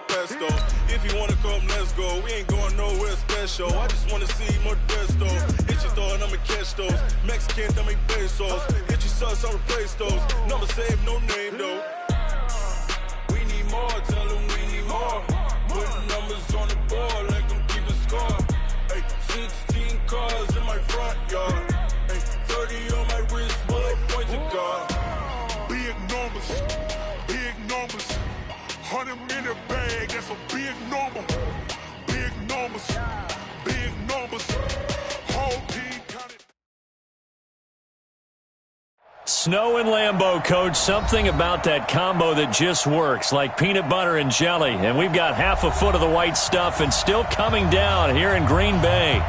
pesto. If you wanna come, let's go. We ain't going nowhere special. I just wanna see Modesto. Hit your thought, I'ma catch those. Mexican, dame pesos. Hit your sus, I'll replace those. Number save, no name though. We need more, tell them we need more. Putting numbers on the board, like them keep a score. Ay, 16 cars in my front yard. Ay, 30 on my wrist, bullet point to God. Big numbers, big numbers. 100 minute bag, that's a big number. Big numbers, big numbers. Whole team counted. Snow and Lambeau, Coach. Something about that combo that just works, like peanut butter and jelly. And we've got half a foot of the white stuff and still coming down here in Green Bay.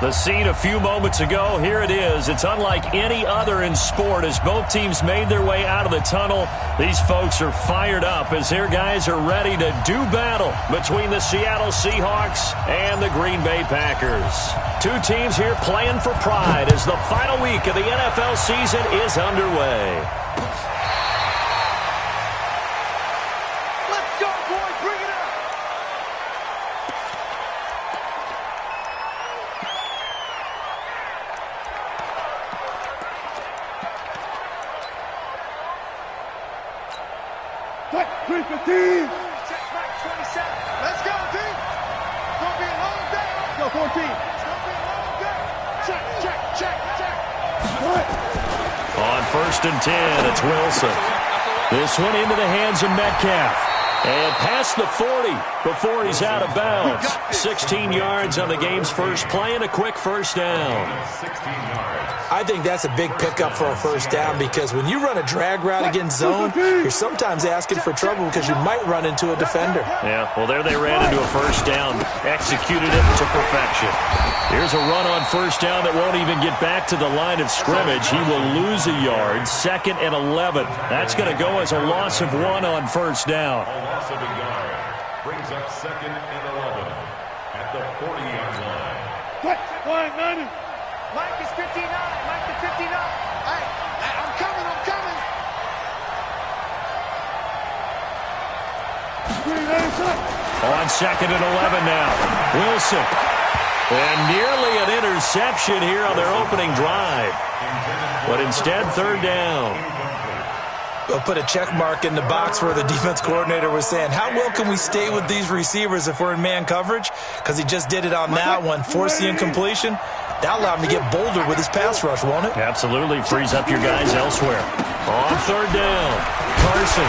The scene a few moments ago, here it is. It's unlike any other in sport as both teams made their way out of the tunnel. These folks are fired up as their guys are ready to do battle between the Seattle Seahawks and the Green Bay Packers. Two teams here playing for pride as the final week of the NFL season is underway. Let's go, boys. Bring it up. Check 315. Check back 27. Let's go, team. It's going to be a long day. Go 14. It's going to be a long day. Check, check, check, check. On 1st and 10, it's Wilson. This one into the hands of Metcalf. And past the 40 before he's out of bounds. 16 yards on the game's first play and a quick first down. I think that's a big pickup for a first down because when you run a drag route against zone, you're sometimes asking for trouble because you might run into a defender. Yeah, well, there they ran into a first down, executed it to perfection. Here's a run on first down that won't even get back to the line of scrimmage. He will lose a yard, 2nd and 11. That's going to go as a loss of 1 on first down. Loss of a yard brings up 2nd and 11 at the 40-yard line. Line 90. Mike is 59. Mike is 59. Hey, I'm coming. I'm coming. On 2nd and 11 now. Wilson. And nearly an interception here on their opening drive. But instead, 3rd down. They'll put a check mark in the box where the defense coordinator was saying, how well can we stay with these receivers if we're in man coverage? Because he just did it on that one, forced the incompletion. That'll allow him to get bolder with his pass rush, won't it? Absolutely. Frees up your guys elsewhere. On 3rd down, Carson.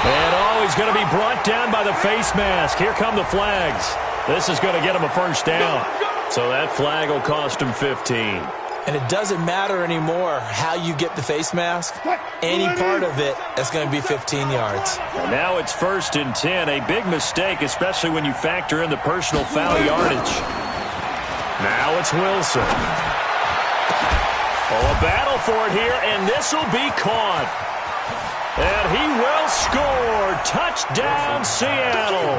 And, he's going to be brought down by the face mask. Here come the flags. This is going to get him a first down. So that flag will cost him 15. And it doesn't matter anymore how you get the face mask. Any part of it, that's going to be 15 yards. And now it's 1st and 10. A big mistake, especially when you factor in the personal foul yardage. Now it's Wilson. Oh, a battle for it here, and this will be caught. And he will score. Touchdown, Seattle.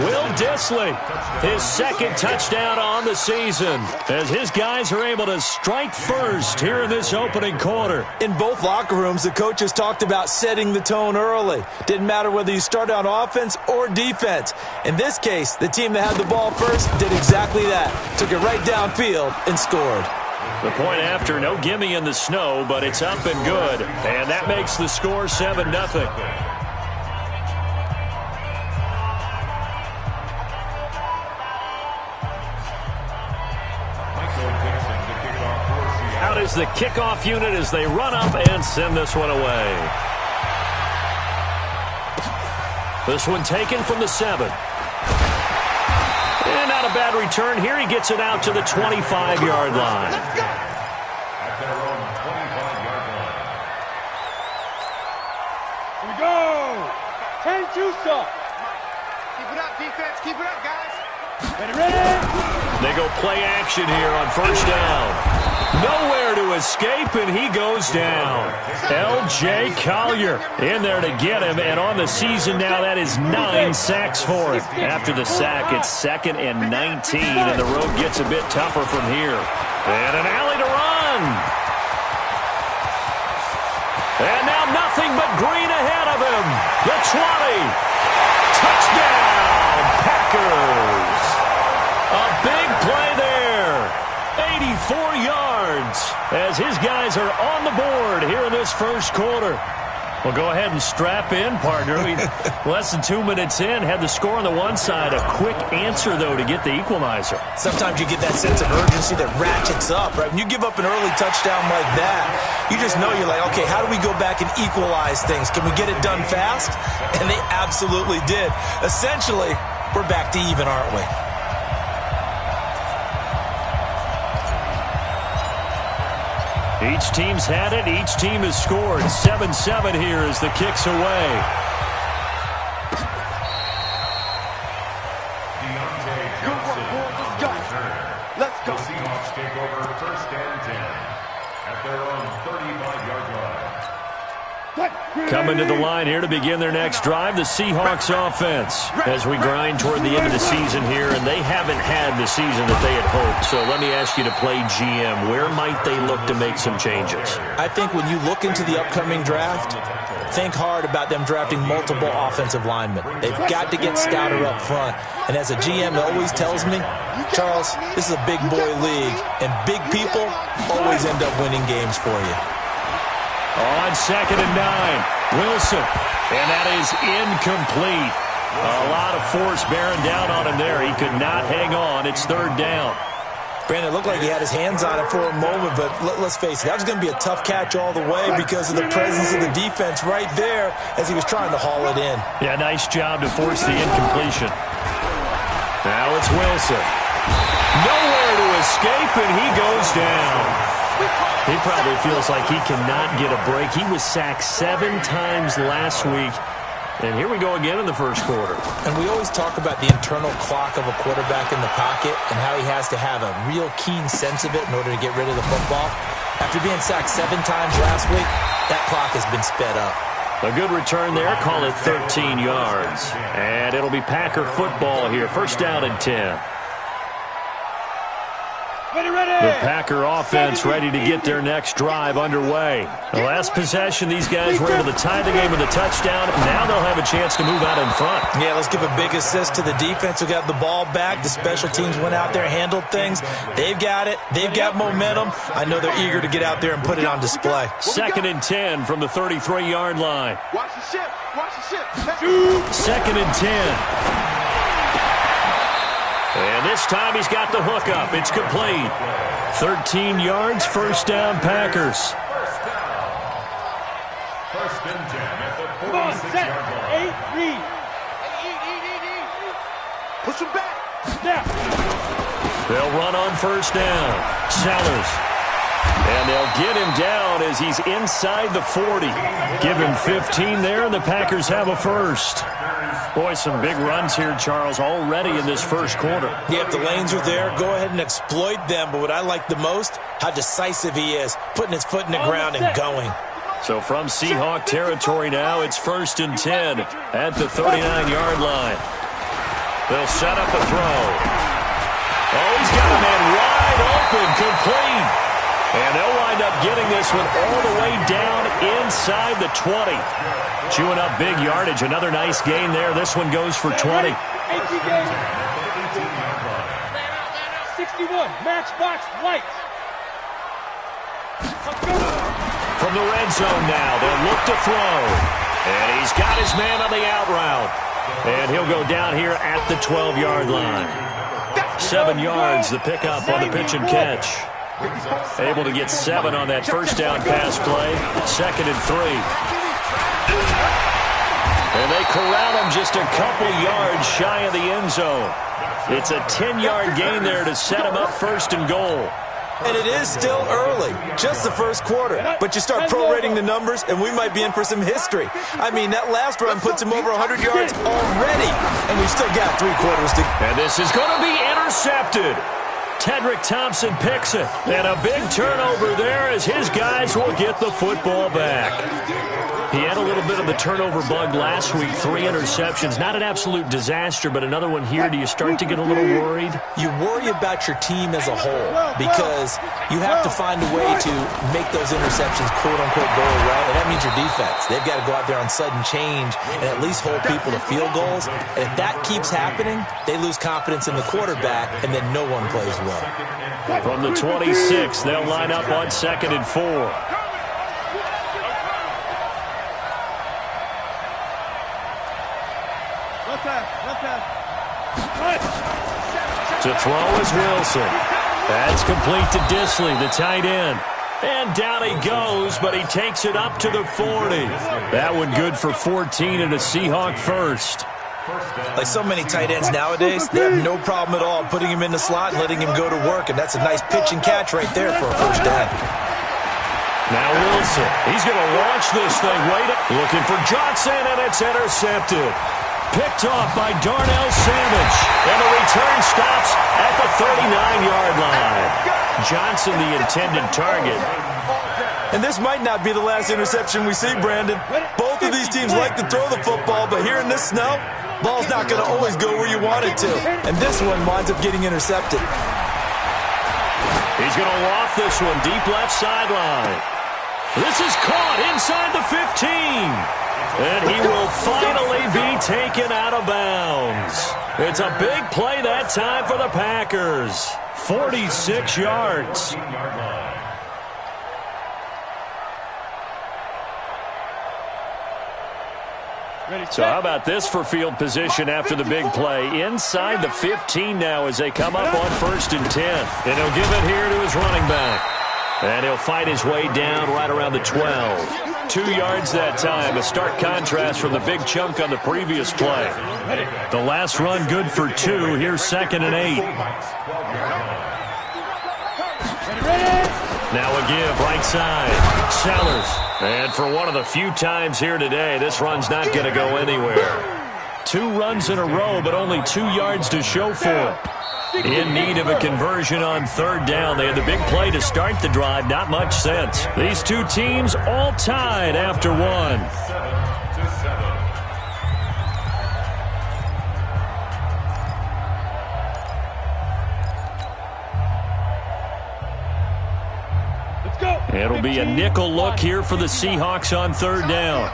Will Dissly, his 2nd touchdown on the season, as his guys are able to strike first here in this opening quarter. In both locker rooms, the coaches talked about setting the tone early. Didn't matter whether you start on offense or defense. In this case, the team that had the ball first did exactly that. Took it right downfield and scored. The point after, no gimme in the snow, but it's up and good. And that makes the score 7-0. Out is the kickoff unit as they run up and send this one away. This one taken from the 7. And not a bad return here. He gets it out to the 25-yard line. Let's go. At their own 25-yard line. Here we go. Change juice up. Keep it up, defense. Keep it up, guys. Ready. They go play action here on first down. Nowhere to escape, and he goes down. L.J. Collier in there to get him, and on the season now, that is 9 sacks for him. After the sack, it's 2nd and 19, and the road gets a bit tougher from here. And an alley to run. And now nothing but green ahead of him. The 20. Touchdown. as his guys are on the board here in this first quarter. Well, go ahead and strap in, partner. Less than 2 minutes in, had the score on the one side. A quick answer, though, to get the equalizer. Sometimes you get that sense of urgency that ratchets up, right? When you give up an early touchdown like that, you just know you're like, okay, how do we go back and equalize things? Can we get it done fast? And they absolutely did. Essentially, we're back to even, aren't we? Each team's had it. Each team has scored. 7-7 here as the kick's away. Let's go. The Seahawks take over first and 10 at their own 35-yard line. Coming to the line here to begin their next drive, the Seahawks offense. As we grind toward the end of the season here, and they haven't had the season that they had hoped. So let me ask you to play GM. Where might they look to make some changes? I think when you look into the upcoming draft, think hard about them drafting multiple offensive linemen. They've got to get stouter up front. And as a GM always tells me, Charles, this is a big boy league, and big people always end up winning games for you. On 2nd and 9, Wilson. And that is incomplete. A lot of force bearing down on him there. He could not hang on. It's 3rd down. Brandon, it looked like he had his hands on it for a moment, but let's face it, that was going to be a tough catch all the way because of the presence of the defense right there as he was trying to haul it in. Yeah, nice job to force the incompletion. Now it's Wilson. Nowhere to escape, and he goes down. He probably feels like he cannot get a break. He was sacked 7 times last week. And here we go again in the first quarter. And we always talk about the internal clock of a quarterback in the pocket and how he has to have a real keen sense of it in order to get rid of the football. After being sacked 7 times last week, that clock has been sped up. A good return there. Call it 13 yards. And it'll be Packer football here. First down and 10. The Packer offense ready to get their next drive underway. The last possession, these guys were able to tie the game with a touchdown. Now they'll have a chance to move out in front. Yeah, let's give a big assist to the defense who got the ball back. The special teams went out there, handled things. They've got it. They've got momentum. I know they're eager to get out there and put it on display. 2nd and 10 from the 33-yard line. Watch the ship. Watch the ship. 2nd and 10. And this time he's got the hook up. It's complete. 13 yards, first down, Packers. First and 10 at the 46-yard line. Read. Push him back. Snap. They'll run on first down. Sellers. And they'll get him down as he's inside the 40. Give him 15 there, and the Packers have a first. Boy, some big runs here, Charles, already in this first quarter. Yeah, if the lanes are there, go ahead and exploit them. But what I like the most, how decisive he is, putting his foot in the ground and going. So from Seahawk territory now, it's 1st and 10 at the 39-yard line. They'll set up a throw. Oh, he's got a man wide open, complete. And they'll wind up getting this one all the way down inside the 20. Chewing up big yardage. Another nice gain there. This one goes for 20. 61, matchbox light. From the red zone now, they'll look to throw. And he's got his man on the out route. And he'll go down here at the 12-yard line. 7 yards, the pickup on the pitch and catch. Able to get 7 on that first down pass play. 2nd and 3. And they corral him just a couple yards shy of the end zone. It's a 10-yard gain there to set him up 1st and goal. And it is still early, just the first quarter. But you start prorating the numbers, and we might be in for some history. I mean, that last run puts him over 100 yards already, and we've still got 3 quarters to go. And this is going to be intercepted. Tedrick Thompson picks it. And a big turnover there as his guys will get the football back. He had a little bit of the turnover bug last week, 3 interceptions. Not an absolute disaster, but another one here. Do you start to get a little worried? You worry about your team as a whole because you have to find a way to make those interceptions quote-unquote go away, and that means your defense. They've got to go out there on sudden change and at least hold people to field goals. And if that keeps happening, they lose confidence in the quarterback, and then no one plays well. From the 26, they'll line up on 2nd and 4. To throw is Wilson. That's complete to Disley, the tight end. And down he goes, but he takes it up to the 40. That one good for 14 and a Seahawk first. Like so many tight ends nowadays, they have no problem at all putting him in the slot and letting him go to work, and that's a nice pitch and catch right there for a first down. Now Wilson, he's going to launch this thing. Looking for Johnson, and it's intercepted. Picked off by Darnell Savage, and the return stops at the 39-yard line. Johnson, the intended target. And this might not be the last interception we see, Brandon. Both of these teams like to throw the football, but here in this snow, ball's not going to always go where you want it to. And this one winds up getting intercepted. He's going to loft this one deep left sideline. This is caught inside the 15. And he will finally be taken out of bounds. It's a big play that time for the Packers. 46 yards. So how about this for field position after the big play? Inside the 15 now as they come up on 1st and 10. And he'll give it here to his running back. And he'll fight his way down right around the 12. 2 yards that time, a stark contrast from the big chunk on the previous play. The last run good for 2. Here's 2nd and 8. Now a give right side. Sellers. And for one of the few times here today, this run's not going to go anywhere. 2 runs in a row, but only 2 yards to show for it. In need of a conversion on 3rd down. They had the big play to start the drive. Not much sense. These two teams all tied after 1. 7-7. Let's go. It'll be a nickel look here for the Seahawks on 3rd down.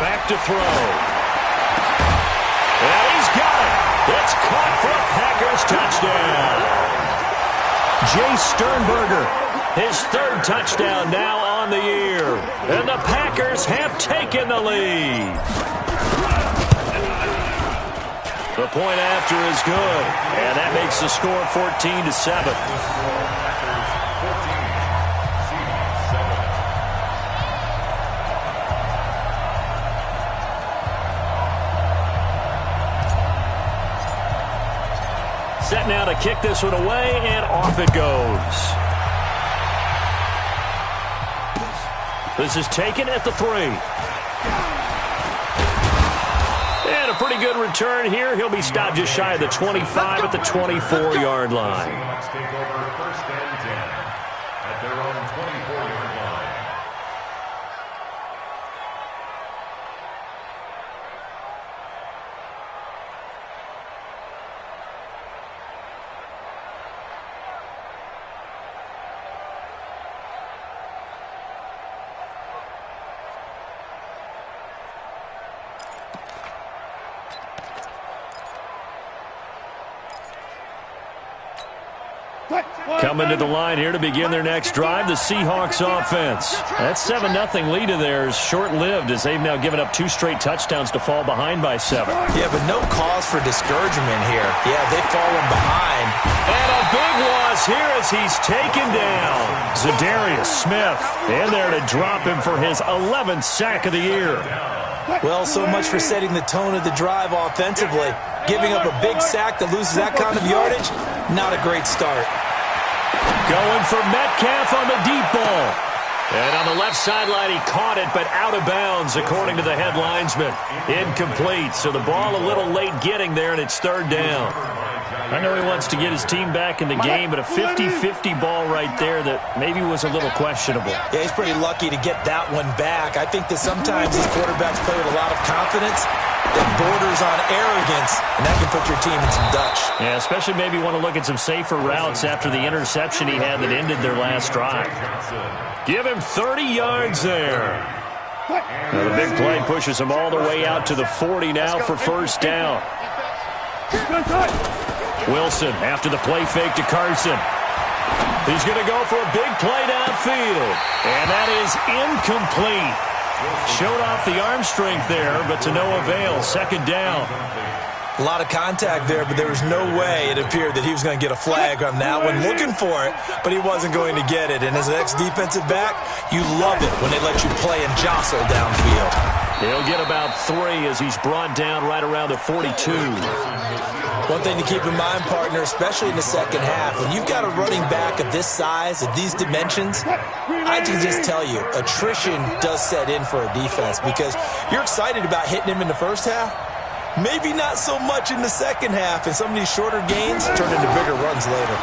Back to throw. And he's got it. It's caught for a Packers touchdown. Jay Sternberger, his 3rd touchdown now on the year. And the Packers have taken the lead. The point after is good. And that makes the score 14-7. Set now to kick this one away, and off it goes. This is taken at the 3. And a pretty good return here. He'll be stopped just shy of the 25 at the 24-yard line. Seahawks take over 1st and 10 at their own 24-yard line. Coming to the line here to begin their next drive, the Seahawks offense. That 7-0 lead of theirs short-lived as they've now given up 2 straight touchdowns to fall behind by 7. Yeah, but no cause for discouragement here. Yeah, they've fallen behind. And a big loss here as he's taken down. Zadarius Smith in there to drop him for his 11th sack of the year. Well, so much for setting the tone of the drive offensively. Giving up a big sack that loses that kind of yardage, not a great start. Going for Metcalf on the deep ball. And on the left sideline, he caught it, but out of bounds, according to the head linesman. Incomplete, so the ball a little late getting there, and it's 3rd down. I know he wants to get his team back in the game, but a 50-50 ball right there that maybe was a little questionable. Yeah, he's pretty lucky to get that one back. I think that sometimes these quarterbacks play with a lot of confidence that borders on arrogance, and that can put your team in some Dutch. Yeah, especially maybe want to look at some safer routes after the interception he had that ended their last drive. Give him 30 yards there. Now the big play pushes him all the way out to the 40 now for first down. Wilson after the play fake to Carson. He's going to go for a big play downfield. And that is incomplete. Showed off the arm strength there, but to no avail. Second down. A lot of contact there, but there was no way it appeared that he was going to get a flag on that one. Looking for it, but he wasn't going to get it. And as an ex-defensive back, you love it when they let you play and jostle downfield. He'll get about 3 as he's brought down right around the 42. One thing to keep in mind, partner, especially in the second half, when you've got a running back of this size, of these dimensions, I can just tell you, attrition does set in for a defense because you're excited about hitting him in the first half. Maybe not so much in the second half, and some of these shorter gains turn into bigger runs later.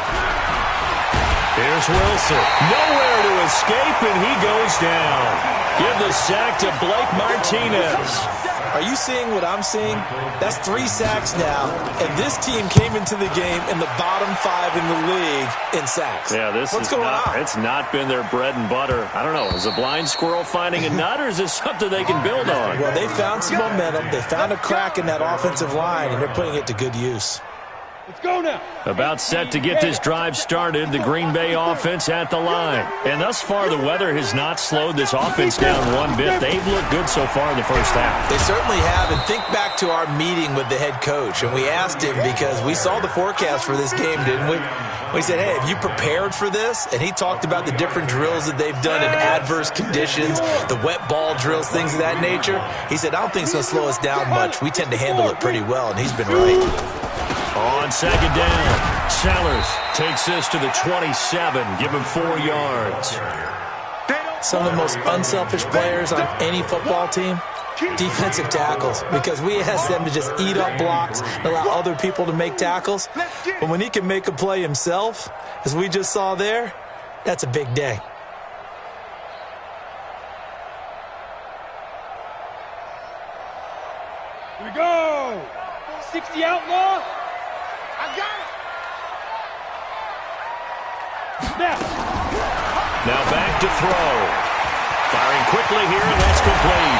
Here's Wilson. Nowhere to escape, and he goes down. Give the sack to Blake Martinez. Are you seeing what I'm seeing? That's 3 sacks now, and this team came into the game in the bottom 5 in the league in sacks. Yeah, what's going on? It's not been their bread and butter. I don't know. Is a blind squirrel finding a nut, or is this something they can build on? Well, they found some momentum. They found a crack in that offensive line, and they're putting it to good use. Let's go now. About set to get this drive started, the Green Bay offense at the line. And thus far, the weather has not slowed this offense down one bit. They've looked good so far in the first half. They certainly have. And think back to our meeting with the head coach. And we asked him because we saw the forecast for this game, didn't we? We said, hey, have you prepared for this? And he talked about the different drills that they've done in adverse conditions, the wet ball drills, things of that nature. He said, I don't think it's going to slow us down much. We tend to handle it pretty well, and he's been right. On second down, Sellers takes this to the 27. Give him 4 yards. Some of the most unselfish players on any football team, defensive tackles, because we ask them to just eat up blocks and allow other people to make tackles. But when he can make a play himself, as we just saw there, that's a big day. Here we go. 60 outlaw. I got it. Now back to throw. Firing quickly here, and that's complete.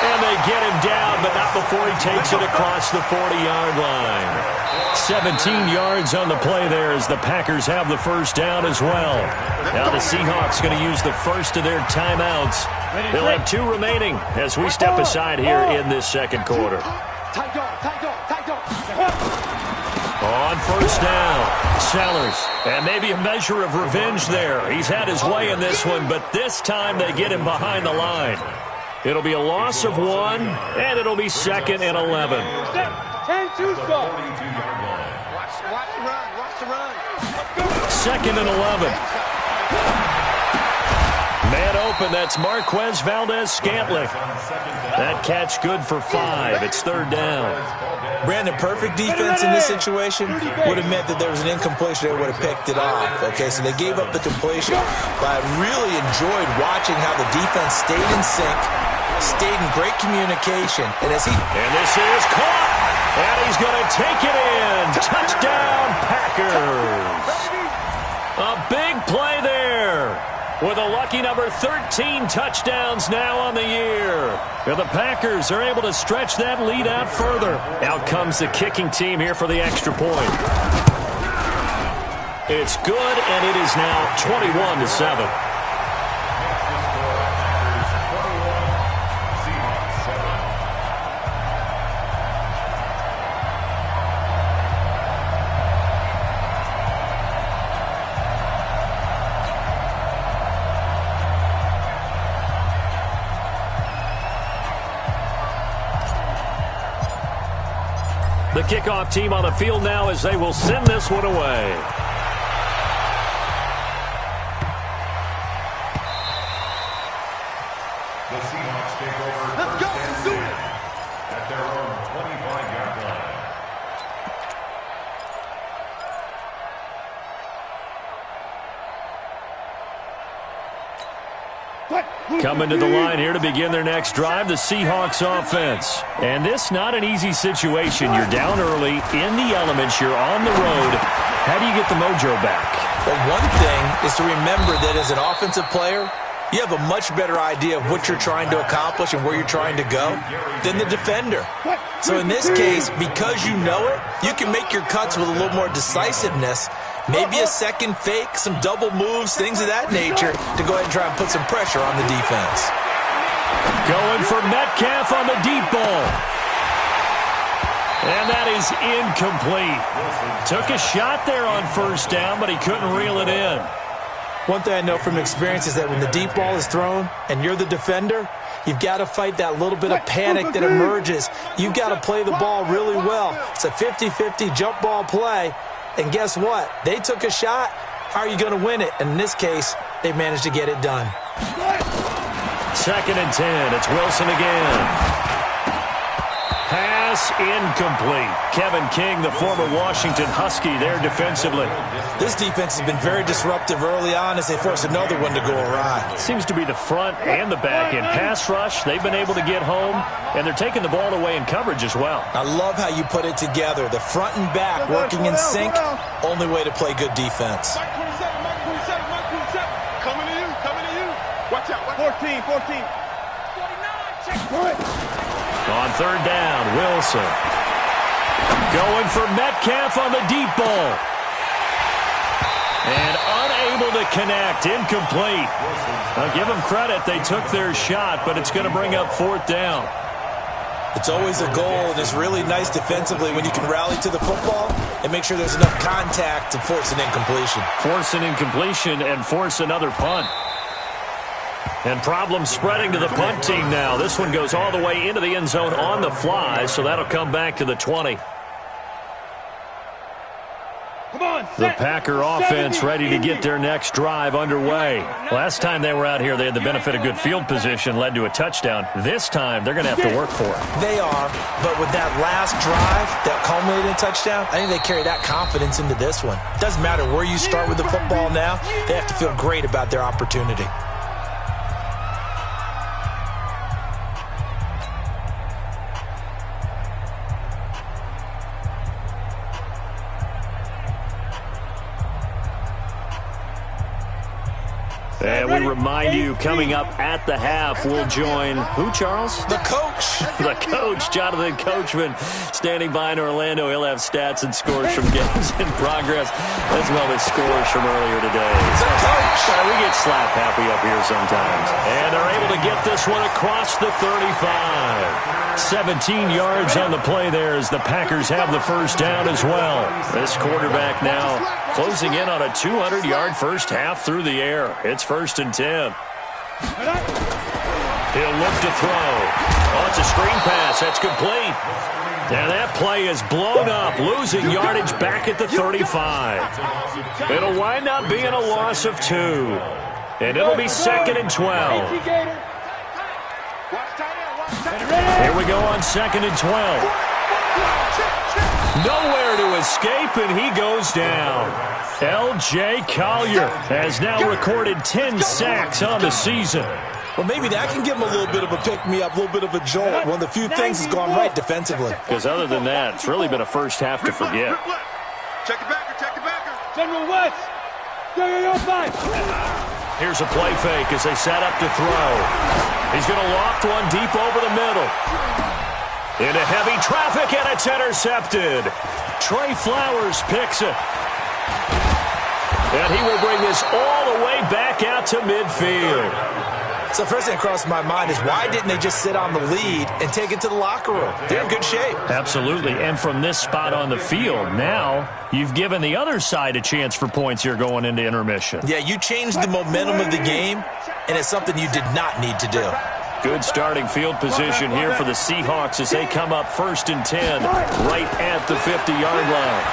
And they get him down, but not before he takes it across the 40-yard line. 17 yards on the play there as the Packers have the first down as well. Now the Seahawks going to use the first of their timeouts. They'll have 2 remaining as we step aside here in this second quarter. Tight dog. On first down, Sellers. And maybe a measure of revenge there. He's had his way in this one, but this time they get him behind the line. It'll be a loss of 1, and it'll be 2nd and 11. 10-2 stop. Watch the run. 2nd and 11. Man open, that's Marquez Valdez-Scantling. That catch good for 5. It's 3rd down. Brandon, perfect defense in this situation would have meant that there was an incompletion. They would have picked it off. Okay, so they gave up the completion. But I really enjoyed watching how the defense stayed in sync, stayed in great communication. And this is caught. And he's going to take it in. Touchdown, Packers. A big play there. With a lucky number 13 touchdowns now on the year. And the Packers are able to stretch that lead out further. Out comes the kicking team here for the extra point. It's good, and it is now 21-7. The kickoff team on the field now as they will send this one away. The Seahawks take over. Let's go. Let's do it. At their own 25-yard line. Coming to the line here to begin their next drive, the Seahawks offense. And this not an easy situation. You're down early, in the elements, you're on the road. How do you get the mojo back? Well, one thing is to remember that as an offensive player, you have a much better idea of what you're trying to accomplish and where you're trying to go than the defender. So in this case, because you know it, you can make your cuts with a little more decisiveness. Maybe a second fake, some double moves, things of that nature to go ahead and try and put some pressure on the defense. Going for Metcalf on the deep ball. And that is incomplete. Took a shot there on first down, but he couldn't reel it in. One thing I know from experience is that when the deep ball is thrown and you're the defender, you've got to fight that little bit of panic that emerges. You've got to play the ball really well. It's a 50-50 jump ball play. And guess what? They took a shot. How are you going to win it? And in this case, they managed to get it done. 2nd and 10. It's Wilson again. Pass incomplete. Kevin King, the former Washington Husky, there defensively. This defense has been very disruptive early on as they force another one to go awry. Seems to be the front and the back end. Pass rush, they've been able to get home, and they're taking the ball away in coverage as well. I love how you put it together. The front and back working in sync, only way to play good defense. Coming to you. Watch out. 14. 49. Checkpoint. On 3rd down, Wilson. Going for Metcalf on the deep ball. And unable to connect. Incomplete. I'll give them credit. They took their shot, but it's going to bring up 4th down. It's always a goal, and it's really nice defensively when you can rally to the football and make sure there's enough contact to force an incompletion. Force an incompletion and force another punt. And problems spreading to the punt team now. This one goes all the way into the end zone on the fly, so that'll come back to the 20. The Packer offense ready to get their next drive underway. Last time they were out here, they had the benefit of good field position, led to a touchdown. This time, they're going to have to work for it. They are, but with that last drive that culminated in a touchdown, I think they carry that confidence into this one. Doesn't matter where you start with the football now, they have to feel great about their opportunity. And we remind you, coming up at the half, we'll join who, Charles? The coach. The coach, Jonathan Coachman, standing by in Orlando. He'll have stats and scores from games in progress, as well as scores from earlier today. The coach. We get slap happy up here sometimes. And they're able to get this one across the 35. 17 yards on the play there as the Packers have the first down as well. This quarterback now closing in on a 200-yard first half through the air. It's 1st and 10. He'll look to throw. Oh, it's a screen pass. That's complete. And that play is blown up, losing yardage back at the 35. It'll wind up being a loss of 2. And it'll be 2nd and 12. Here we go on 2nd and 12. Nowhere to escape, and he goes down. L.J. Collier has now recorded 10 sacks on the season. Well, maybe that can give him a little bit of a pick-me-up, a little bit of a jolt. One of the few things has gone right defensively. Because other than that, it's really been a first half to forget. Check it backer. General West. Yo, 5. Here's a play fake as they set up to throw. He's going to loft one deep over the middle. Into heavy traffic, and it's intercepted. Trey Flowers picks it. And he will bring this all the way back out to midfield. So first thing that crossed my mind is why didn't they just sit on the lead and take it to the locker room? They're in good shape. Absolutely. And from this spot on the field, now you've given the other side a chance for points here going into intermission. Yeah, you changed the momentum of the game, and it's something you did not need to do. Good starting field position here for the Seahawks as they come up 1st and 10 right at the 50-yard line.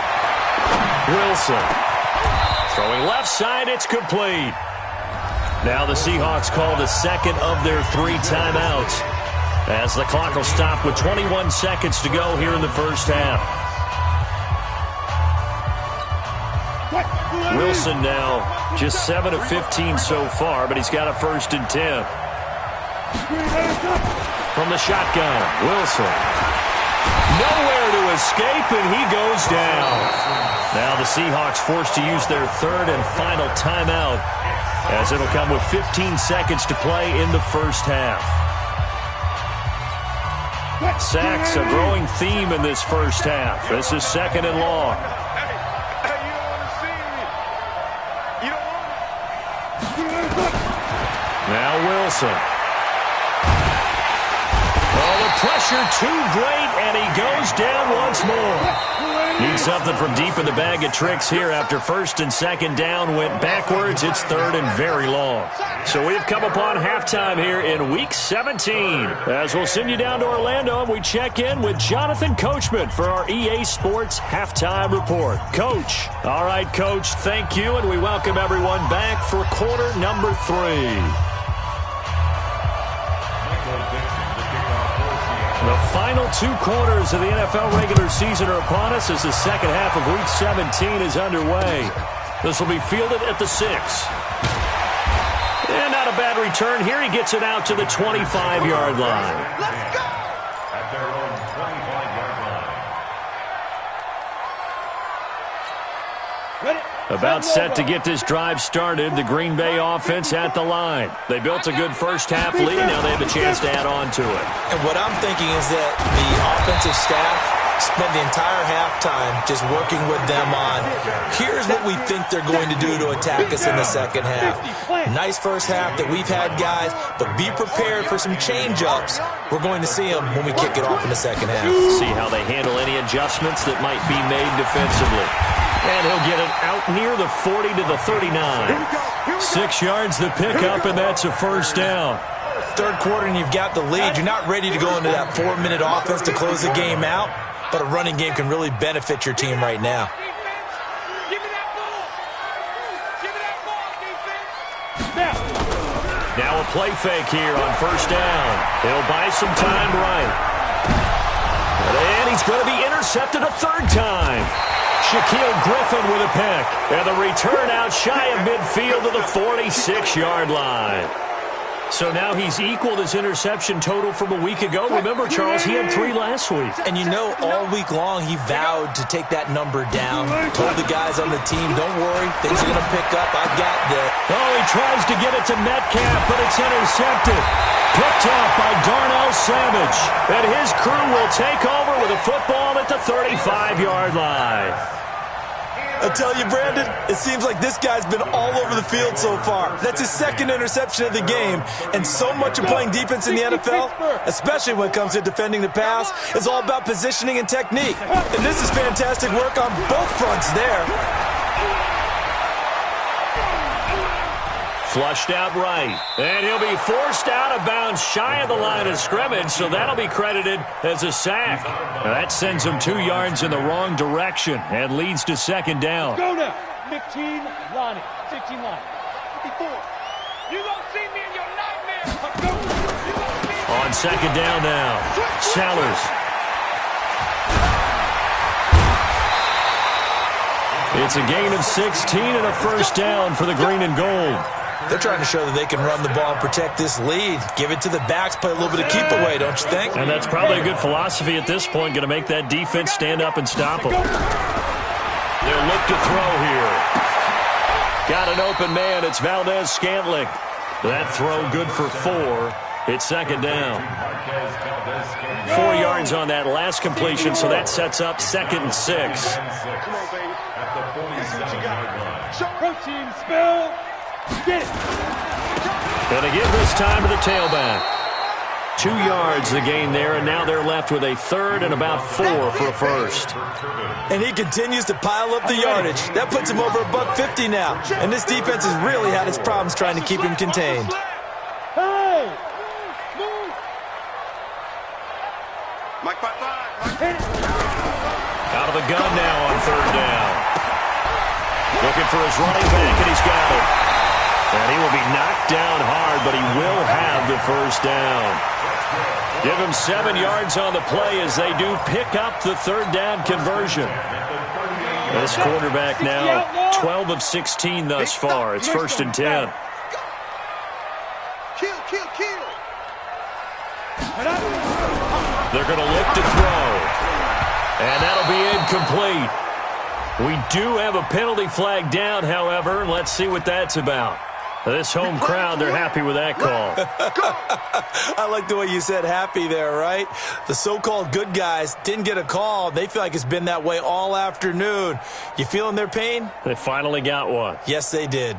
Wilson throwing left side. It's complete. Now the Seahawks call the second of their 3 timeouts as the clock will stop with 21 seconds to go here in the first half. Wilson now just 7 of 15 so far, but he's got a 1st and 10. From the shotgun, Wilson. Nowhere to escape, and he goes down. Now the Seahawks forced to use their third and final timeout, as it'll come with 15 seconds to play in the first half. Sacks, a growing theme in this first half. This is second and long. Now Wilson. Oh, the pressure too great, and he goes down once more. Needs something from deep in the bag of tricks here after first and second down went backwards. It's third and very long. So we've come upon halftime here in Week 17. As we'll send you down to Orlando, and we check in with Jonathan Coachman for our EA Sports Halftime Report. Coach. All right, Coach, thank you, and we welcome everyone back for quarter number 3. The final 2 quarters of the NFL regular season are upon us as the second half of Week 17 is underway. This will be fielded at the 6. And not a bad return here. He gets it out to the 25-yard line. Let's go! At their own 25-yard line. About set to get this drive started. The Green Bay offense at the line. They built a good first half lead. Now they have a chance to add on to it. And what I'm thinking is that the offensive staff spent the entire halftime just working with them on, here's what we think they're going to do to attack us in the second half. Nice first half that we've had, guys, but be prepared for some change-ups. We're going to see them when we kick it off in the second half. See how they handle any adjustments that might be made defensively. And he'll get it out near the 40 to the 39. 6 yards the pickup, and that's a first down. Third quarter and you've got the lead. You're not ready to go into that 4-minute offense to close the game out, but a running game can really benefit your team right now. Now a play fake here on first down. He'll buy some time right. And he's going to be intercepted a third time. Shaquille Griffin with a pick. And the return out shy of midfield to the 46-yard line. So now he's equaled his interception total from a week ago. Remember, Charles, he had 3 last week. And you know, all week long he vowed to take that number down. Told the guys on the team, don't worry, things are going to pick up. I got this. Oh, he tries to get it to Metcalf, but it's intercepted. Picked up by Darnell Savage. And his crew will take over with a football at the 35-yard line. I tell you, Brandon, it seems like this guy's been all over the field so far. That's his second interception of the game. And so much of playing defense in the NFL, especially when it comes to defending the pass, is all about positioning and technique. And this is fantastic work on both fronts there. Flushed out right. And he'll be forced out of bounds shy of the line of scrimmage, so that'll be credited as a sack. Now that sends him 2 yards in the wrong direction and leads to second down. Go now. 15, Lonnie. 15, Lonnie. 54. You don't see me in your nightmares. On second down now. Sellers. It's a gain of 16 and a first down for the green and gold. They're trying to show that they can run the ball and protect this lead. Give it to the backs, play a little bit of keep away, don't you think? And that's probably a good philosophy at this point, going to make that defense stand up and stop them. They'll look to throw here. Got an open man. It's Valdez-Scantling. That throw good for 4. It's second down. 4 yards on that last completion, so that sets up second and 6. Protein spill. Get it. Gonna give this time to the tailback. 2 yards the gain there, and now they're left with a third and about 4 for a first. And he continues to pile up the yardage. That puts him over $150 now. And this defense has really had its problems trying to keep him contained. Hey! Mike, 5-5. Out of the gun now on third down. Looking for his running back, and he's got it. And he will be knocked down hard, but he will have the first down. Give him 7 yards on the play as they do pick up the third down conversion. This quarterback now 12 of 16 thus far. It's first and 10. Kill, kill, kill. They're going to look to throw. And that'll be incomplete. We do have a penalty flag down, however. Let's see what that's about. This home crowd, they're happy with that call. I like the way you said happy there, right? The so-called good guys didn't get a call. They feel like it's been that way all afternoon. You feeling their pain? They finally got one. Yes, they did.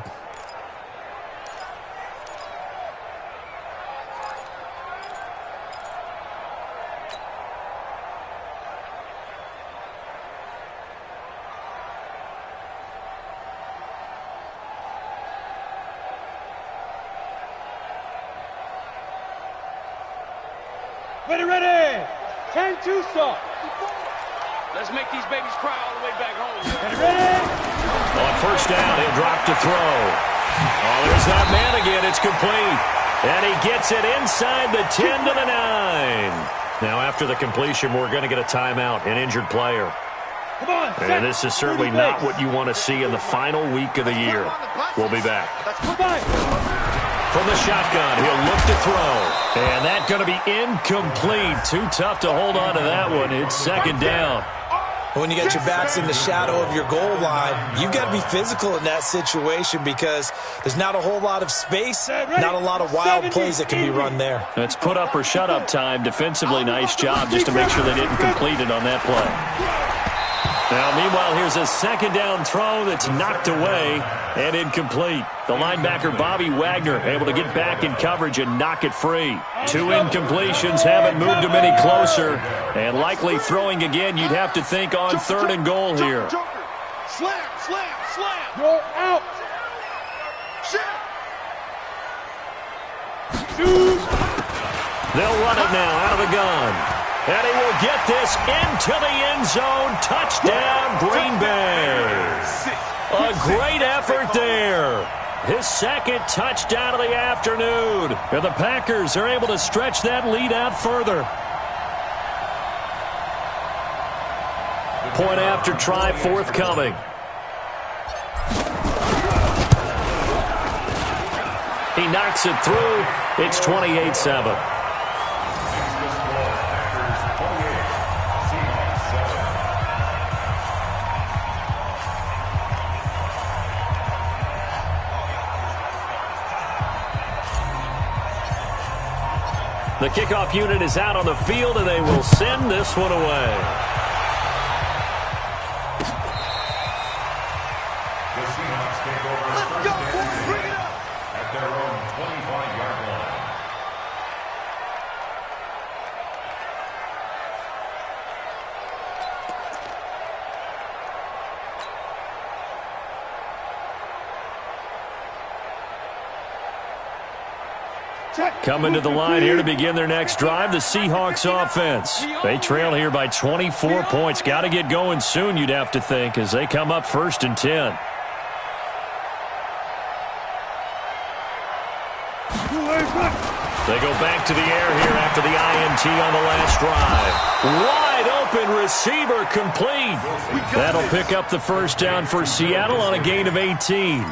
Ready. 10-2 start. Let's make these babies cry all the way back home. Ready. On first down, he'll drop to throw. Oh, there's that man again. It's complete. And he gets it inside the 10 to the 9. Now, after the completion, we're going to get a timeout, an injured player. Come on, and this is certainly not what you want to see in the final week of the year. We'll be back. From the shotgun, he'll look to throw. And that's going to be incomplete. Too tough to hold on to that one. It's second down. When you get your backs in the shadow of your goal line, you've got to be physical in that situation because there's not a whole lot of space, not a lot of wild plays that can be run there. It's put up or shut up time. Defensively, nice job just to make sure they didn't complete it on that play. Now, meanwhile, here's a second down throw that's knocked away and incomplete. The linebacker, Bobby Wagner, able to get back in coverage and knock it free. 2 incompletions haven't moved him any closer. And likely throwing again, you'd have to think on 3rd and goal here. Slam. You're out. They'll run it now out of the gun. And he will get this into the end zone. Touchdown, Green Bay. A great effort there. His second touchdown of the afternoon. And the Packers are able to stretch that lead out further. Point after try forthcoming. He knocks it through. It's 28-7. The kickoff unit is out on the field, and they will send this one away. The Seahawks take over first and 10 at their own 25-yard line. Coming to the line here to begin their next drive, the Seahawks offense. They trail here by 24 points. Got to get going soon, you'd have to think, as they come up 1st and 10. They go back to the air here after the INT on the last drive. Wide open receiver complete. That'll pick up the first down for Seattle on a gain of 18.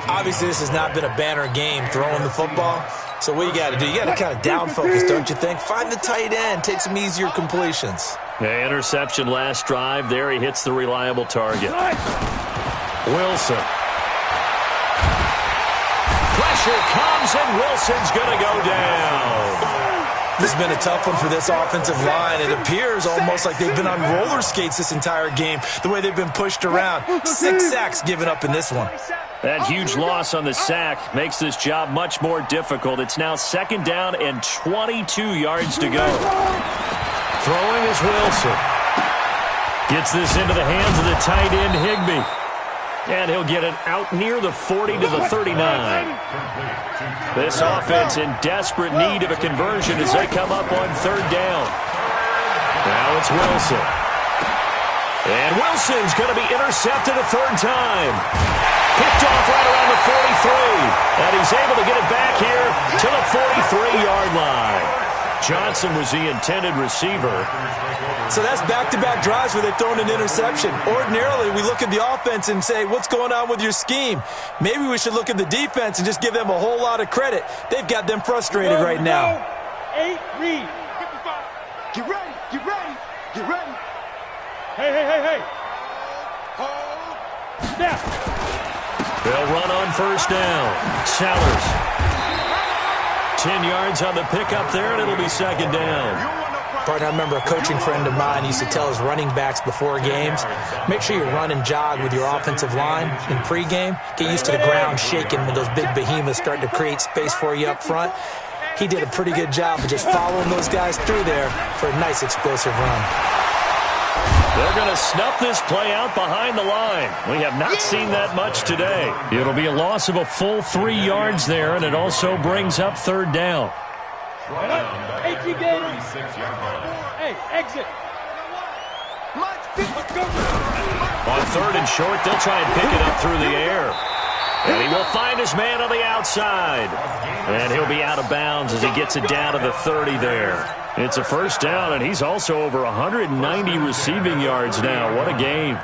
Obviously, this has not been a banner game throwing the football. So what you got to do, you got to kind of down focus, don't you think? Find the tight end, take some easier completions. Yeah, interception last drive. There he hits the reliable target. Wilson. Pressure comes, and Wilson's going to go down. This has been a tough one for this offensive line. It appears almost like they've been on roller skates this entire game, the way they've been pushed around. 6 sacks given up in this one. That huge loss on the sack makes this job much more difficult. It's now 2nd down and 22 yards to go. Throwing is Wilson. Gets this into the hands of the tight end, Higbee. And he'll get it out near the 40 to the 39. This offense in desperate need of a conversion as they come up on 3rd down. Now it's Wilson. And Wilson's going to be intercepted a 3rd time. Picked off right around the 43. And he's able to get it back here to the 43-yard line. Johnson was the intended receiver. So that's back-to-back drives where they've thrown an interception. Ordinarily, we look at the offense and say, what's going on with your scheme? Maybe we should look at the defense and just give them a whole lot of credit. They've got them frustrated right now. 8, read. 55. Get ready, get ready, get ready. Hey. Hold. Snap. They'll run on first down. Sellers. 10 yards on the pickup there, and it'll be second down. Partner, I remember a coaching friend of mine used to tell his running backs before games, make sure you run and jog with your offensive line in pregame. Get used to the ground shaking when those big behemoths start to create space for you up front. He did a pretty good job of just following those guys through there for a nice explosive run. They're going to snuff this play out behind the line. We have not seen that much today. It'll be a loss of a full 3 yards there, and it also brings up third down. 18 gators. Hey, exit. On third and short, they'll try and pick it up through the air. And he will find his man on the outside. And he'll be out of bounds as he gets it down to the 30 there. It's a first down, and he's also over 190 receiving yards now. What a game.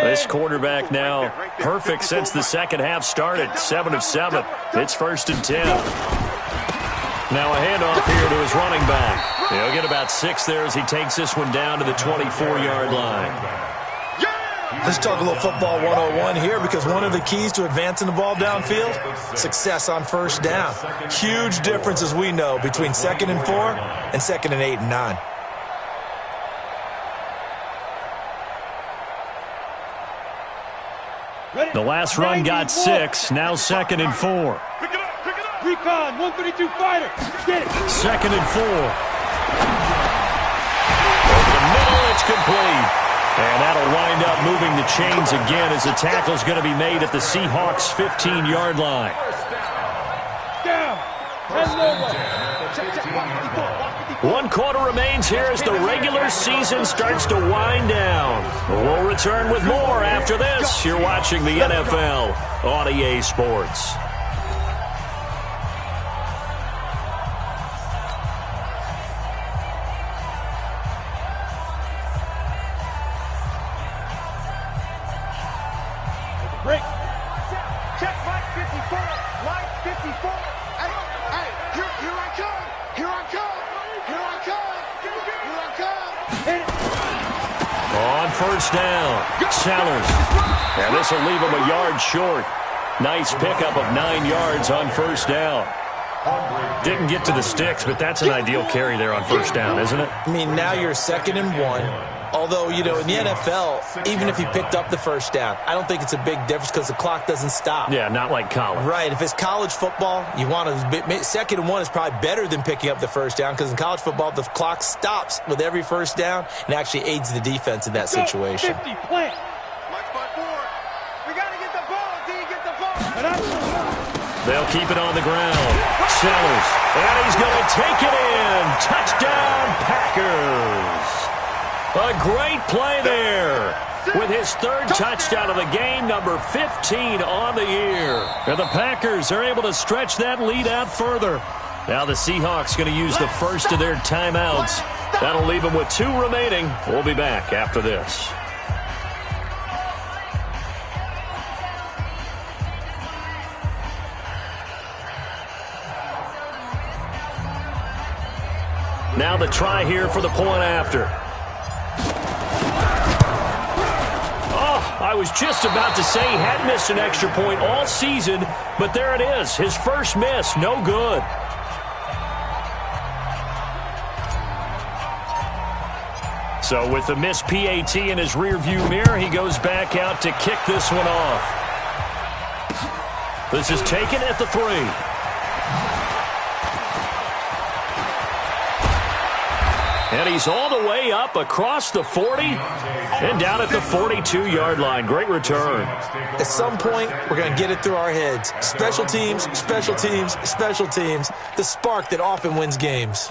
This quarterback now perfect since the second half started. 7 of 7. It's 1st and 10. Now a handoff here to his running back. He'll get about 6 there as he takes this one down to the 24-yard line. Let's talk a little football 101 here, because one of the keys to advancing the ball downfield, success on first down. Huge difference, as we know, between 2nd and 4 and 2nd and 8 and 9. The last run got 6. Now 2nd and 4. Recon, 132 fighter. Get it. 2nd and 4. Over the middle, it's complete. And that'll wind up moving the chains again as the tackle's going to be made at the Seahawks' 15-yard line. Down. 1 quarter remains here as the regular season starts to wind down. We'll return with more after this. You're watching the NFL on EA Sports. Break. Check Mike 54. Mike 54. Hey, here I come. Here I come. Here I come. Here I come. Hit it. On first down, Sellers. And this will leave him a yard short. Nice pickup of 9 yards on first down. Didn't get to the sticks, but that's an ideal carry there on first down, isn't it? I mean, now you're 2nd and 1. Although, you know, in the NFL, even if you picked up the first down, I don't think it's a big difference because the clock doesn't stop. Yeah, not like college. Right. If it's college football, you want to 2nd and 1 is probably better than picking up the first down, because in college football, the clock stops with every first down and actually aids the defense in that situation. 50, plant. Mike 54. We got to get the ball, D. Get the ball. They'll keep it on the ground. Sellers. And he's going to take it in. Touchdown, Packers. A great play there with his 3rd touchdown of the game, number 15 on the year. And the Packers are able to stretch that lead out further. Now the Seahawks going to use the first of their timeouts. That'll leave them with 2 remaining. We'll be back after this. Now the try here for the point after. I was just about to say he hadn't missed an extra point all season, but there it is. His first miss, no good. So with the missed PAT in his rearview mirror, he goes back out to kick this one off. This is taken at the 3. And he's all the way up across the 40 and down at the 42-yard line. Great return. At some point, we're going to get it through our heads. Special teams, special teams, special teams. The spark that often wins games.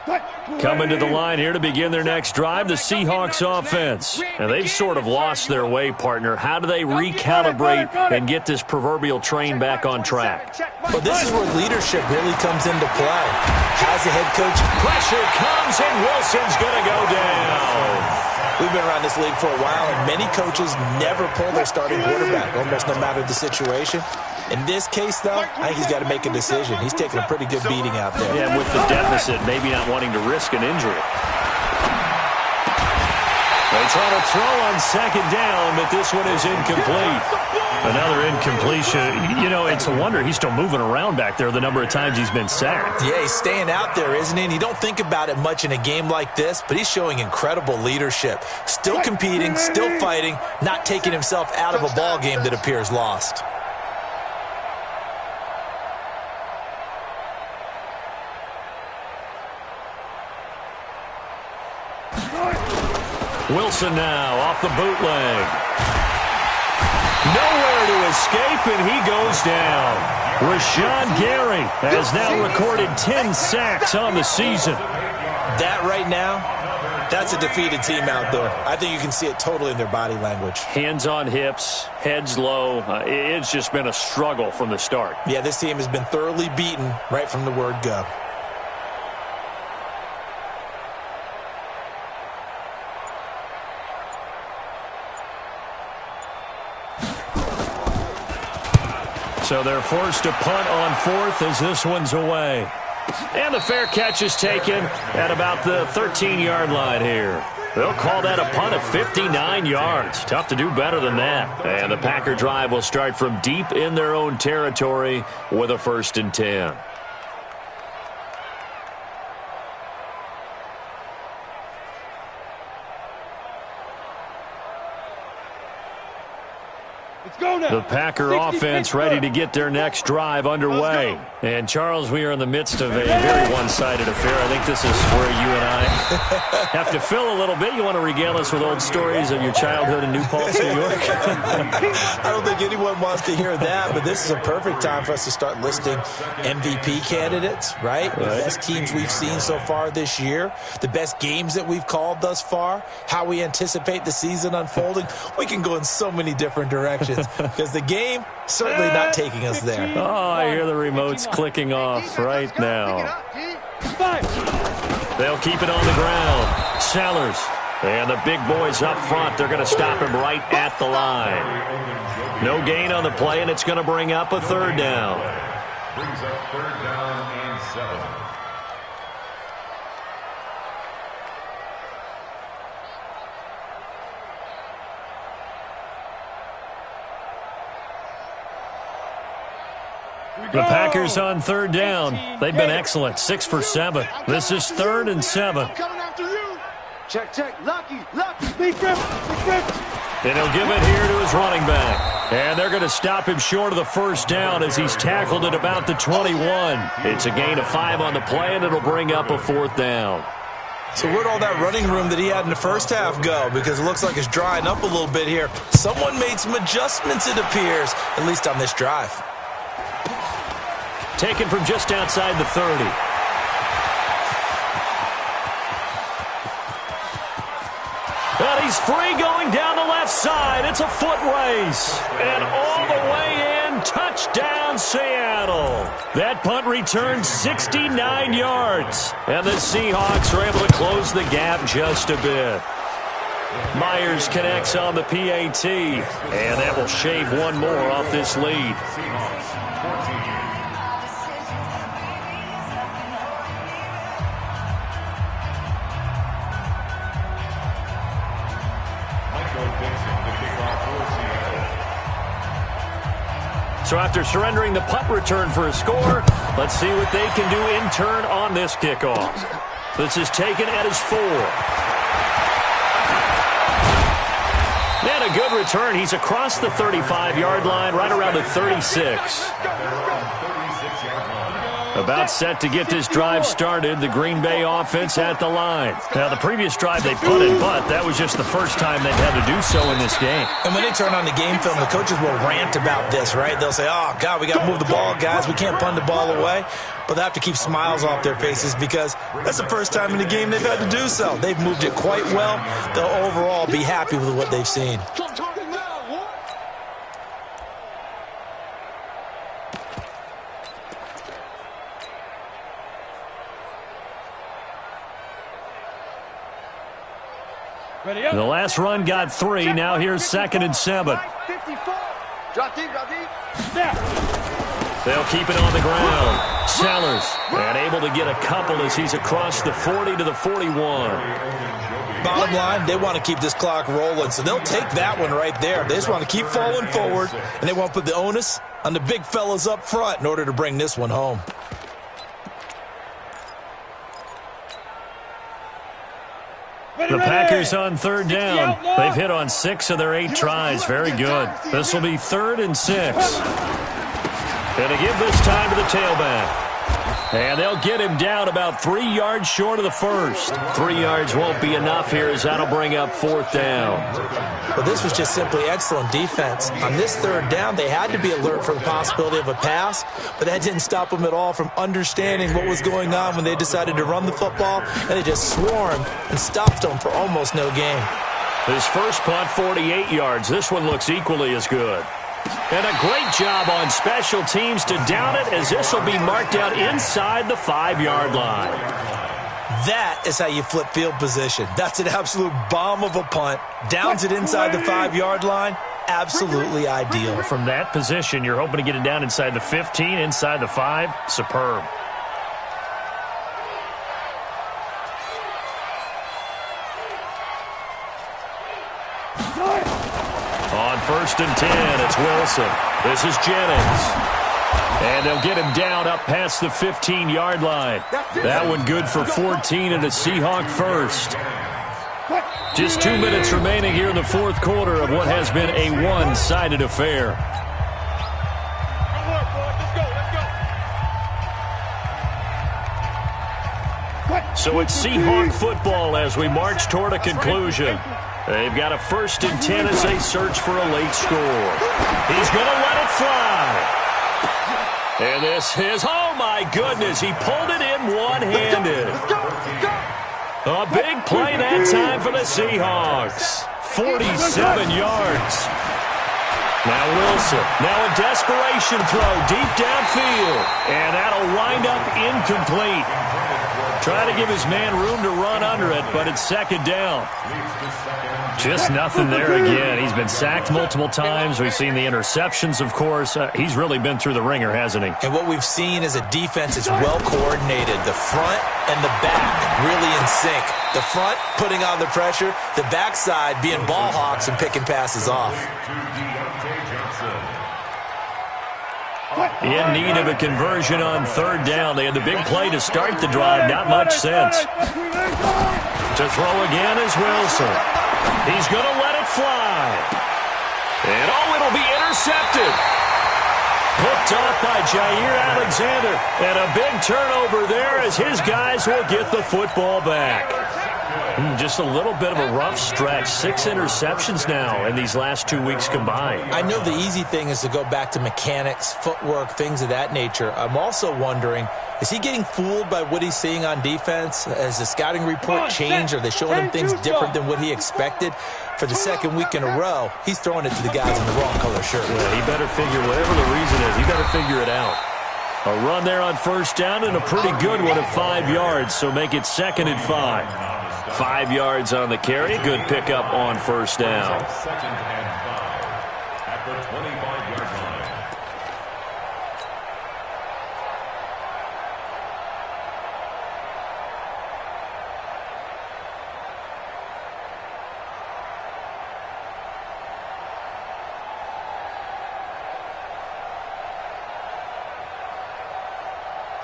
Cut. Coming to the line here to begin their next drive, the Seahawks offense. And they've sort of lost their way, partner. How do they recalibrate and get this proverbial train back on track? Well, this is where leadership really comes into play. As a head coach, Pressure comes, and Wilson's going to go down. We've been around this league for a while, and many coaches never pull their starting quarterback, almost no matter the situation. In this case, though, I think he's got to make a decision. He's taking a pretty good beating out there. Yeah, with the deficit, maybe not wanting to risk an injury. They try to throw on second down, but this one is incomplete. Another incompletion. You know, it's a wonder he's still moving around back there the number of times he's been sacked. Yeah, he's staying out there, isn't he? And you don't think about it much in a game like this, but he's showing incredible leadership. Still competing, still fighting, not taking himself out of a ball game that appears lost. Wilson now off the bootleg. Nowhere to escape, and he goes down. Rashawn Gary has now recorded 10 sacks on the season. That right now, that's a defeated team out there. I think you can see it totally in their body language. Hands on hips, heads low. It's just been a struggle from the start. Yeah, this team has been thoroughly beaten right from the word go. So they're forced to punt on fourth as this one's away. And the fair catch is taken at about the 13-yard line here. They'll call that a punt of 59 yards. Tough to do better than that. And the Packer drive will start from deep in their own territory with a 1st and 10. The Packer offense ready to get their next drive underway. And, Charles, we are in the midst of a very one-sided affair. I think this is where you and I have to fill a little bit. You want to regale us with old stories of your childhood in New Paltz, New York? I don't think anyone wants to hear that, but this is a perfect time for us to start listing MVP candidates, right? The best teams we've seen so far this year, the best games that we've called thus far, how we anticipate the season unfolding. We can go in so many different directions. Because the game certainly not taking us there. Oh, I hear the remotes clicking off right now. They'll keep it on the ground. Sellers. And the big boys up front, they're going to stop him right at the line. No gain on the play, and it's going to bring up a 3rd down. Brings up 3rd down and 7. The Packers on 3rd down. They've been excellent. 6 for 7. This is 3rd and 7. Check, Lucky, big grip. And he'll give it here to his running back. And they're going to stop him short of the 1st down as he's tackled at about the 21. It's a gain of 5 on the play, and it'll bring up a 4th down. So where'd all that running room that he had in the first half go? Because it looks like it's drying up a little bit here. Someone made some adjustments, it appears, at least on this drive. Taken from just outside the 30. And he's free going down the left side. It's a foot race. And all the way in, touchdown Seattle. That punt returned 69 yards. And the Seahawks are able to close the gap just a bit. Myers connects on the PAT. And that will shave one more off this lead. So after surrendering the punt return for a score, let's see what they can do in turn on this kickoff. This is taken at his 4. And a good return. He's across the 35-yard line, right around the 36. About set to get this drive started, the Green Bay offense at the line. Now, the previous drive they punted, but that was just the first time they've had to do so in this game. And when they turn on the game film, the coaches will rant about this, right? They'll say, oh, God, we got to move the ball, guys. We can't punt the ball away. But they have to keep smiles off their faces because that's the first time in the game they've had to do so. They've moved it quite well. They'll overall be happy with what they've seen. The last run got 3. Now here's 2nd and 7. Drop deep, drop deep. They'll keep it on the ground. Sellers, and able to get a couple as he's across the 40 to the 41. Bottom line, they want to keep this clock rolling, so they'll take that one right there. They just want to keep falling forward, and they want to put the onus on the big fellas up front in order to bring this one home. The Packers on 3rd down. They've hit on 6 of their 8 tries. Very good. This will be 3rd and 6. And to give this time to the tailback. And they'll get him down about 3 yards short of the first. 3 yards won't be enough here as that'll bring up 4th down. Well, this was just simply excellent defense. On this 3rd down, they had to be alert for the possibility of a pass, but that didn't stop them at all from understanding what was going on when they decided to run the football, and they just swarmed and stopped them for almost no gain. His first punt, 48 yards. This one looks equally as good. And a great job on special teams to down it as this will be marked out inside the 5-yard line. That is how you flip field position. That's an absolute bomb of a punt. Downs it inside the 5-yard line. Absolutely ideal. From that position, you're hoping to get it down inside the 15, inside the 5. Superb. On 1st and 10, it's Wilson. This is Jennings. And they'll get him down up past the 15-yard line. That one good for 14 and a Seahawk first. Just 2 minutes remaining here in the 4th quarter of what has been a one-sided affair. So it's Seahawk football as we march toward a conclusion. They've got a 1st and 10 as they search for a late score. He's going to let it fly. And this is, oh my goodness, he pulled it in one-handed. A big play that time for the Seahawks. 47 yards. Now Wilson, now a desperation throw deep downfield. And that'll wind up incomplete. Trying to give his man room to run under it, but it's 2nd down. Just nothing there again. He's been sacked multiple times. We've seen the interceptions, of course. He's really been through the ringer, hasn't he? And what we've seen is a defense that's well coordinated. The front and the back really in sync. The front putting on the pressure, the backside being ball hawks and picking passes off. In need of a conversion on 3rd down. They had the big play to start the drive. Not much sense. To throw again is Wilson. He's going to let it fly. And, oh, it'll be intercepted. Picked off by Jair Alexander. And a big turnover there as his guys will get the football back. Just a little bit of a rough stretch. 6 interceptions now in these last 2 weeks combined. I know the easy thing is to go back to mechanics, footwork, things of that nature. I'm also wondering, is he getting fooled by what he's seeing on defense? Has the scouting report changed? Are they showing him things different than what he expected? For the 2nd week in a row, he's throwing it to the guys in the wrong color shirt. Yeah, he better figure, whatever the reason is, he better figure it out. A run there on 1st down and a pretty good one at 5 yards, so make it 2nd and 5. 5 yards on the carry. Good pickup on 1st down. 2nd and 5 at the 25-yard line.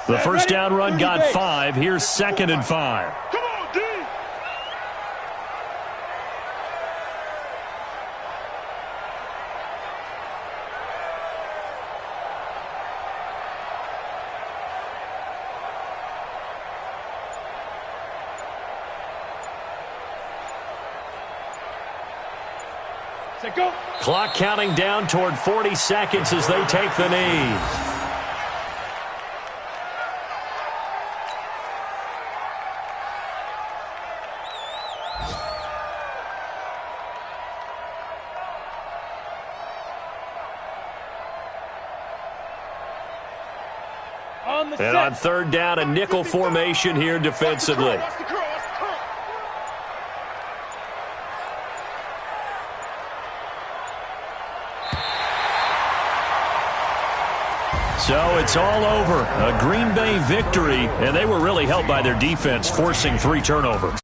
The 1st down run got 5. Here's 2nd and 5. Come on, D. Set, go. Clock counting down toward 40 seconds as they take the knee. And on third down, a nickel formation here defensively. So it's all over. A Green Bay victory, and they were really helped by their defense, forcing 3 turnovers.